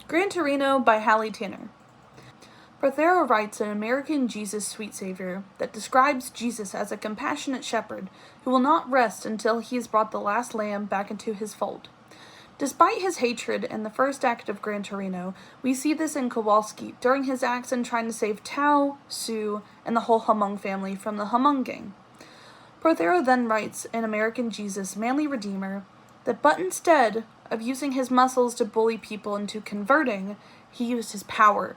Gran Torino by Hallie Tanner. Prothero writes an American Jesus Sweet Savior that describes Jesus as a compassionate shepherd who will not rest until he has brought the last lamb back into his fold. Despite his hatred in the first act of Gran Torino, we see this in Kowalski during his acts in trying to save Tao, Sue, and the whole Humung family from the Humung gang. Prothero then writes in American Jesus Manly Redeemer that but instead of using his muscles to bully people into converting, he used his power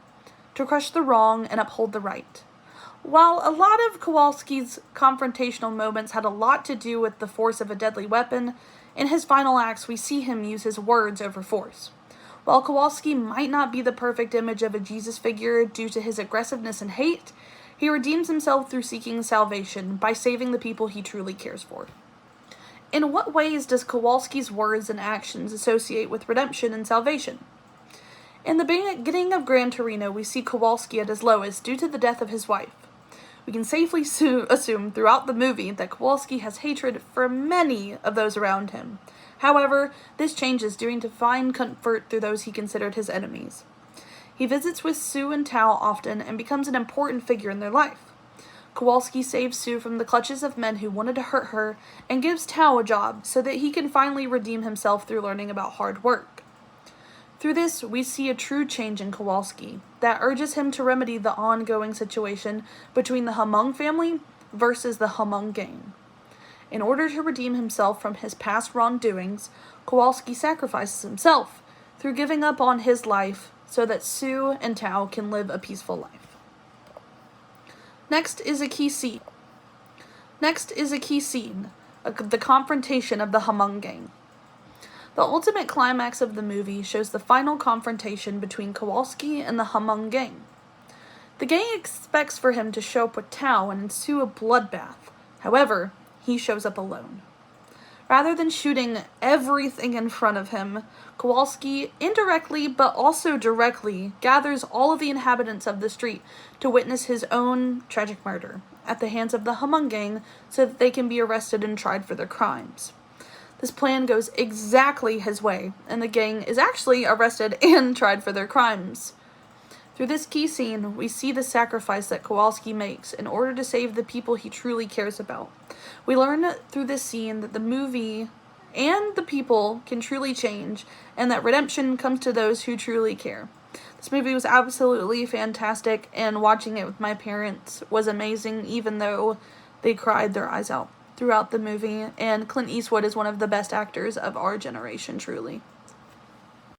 to crush the wrong and uphold the right. While a lot of Kowalski's confrontational moments had a lot to do with the force of a deadly weapon, in his final acts we see him use his words over force. While Kowalski might not be the perfect image of a Jesus figure due to his aggressiveness and hate, he redeems himself through seeking salvation by saving the people he truly cares for. In what ways does Kowalski's words and actions associate with redemption and salvation? In the beginning of Gran Torino, we see Kowalski at his lowest due to the death of his wife. We can safely assume throughout the movie that Kowalski has hatred for many of those around him. However, this changes due to find comfort through those he considered his enemies. He visits with Sue and Tao often and becomes an important figure in their life. Kowalski saves Sue from the clutches of men who wanted to hurt her and gives Tao a job so that he can finally redeem himself through learning about hard work. Through this, we see a true change in Kowalski that urges him to remedy the ongoing situation between the Humung family versus the Humung gang. In order to redeem himself from his past wrongdoings, Kowalski sacrifices himself through giving up on his life so that Sue and Tao can live a peaceful life. Next is a key scene, the confrontation of the Humung gang. The ultimate climax of the movie shows the final confrontation between Kowalski and the Humung gang. The gang expects for him to show up with Tao and ensue a bloodbath. However, he shows up alone. Rather than shooting everything in front of him, Kowalski indirectly but also directly gathers all of the inhabitants of the street to witness his own tragic murder at the hands of the Humung gang so that they can be arrested and tried for their crimes. This plan goes exactly his way, and the gang is actually arrested and tried for their crimes. Through this key scene, we see the sacrifice that Kowalski makes in order to save the people he truly cares about. We learn through this scene that the movie and the people can truly change, and that redemption comes to those who truly care. This movie was absolutely fantastic, and watching it with my parents was amazing, even though they cried their eyes out throughout the movie, and Clint Eastwood is one of the best actors of our generation, truly.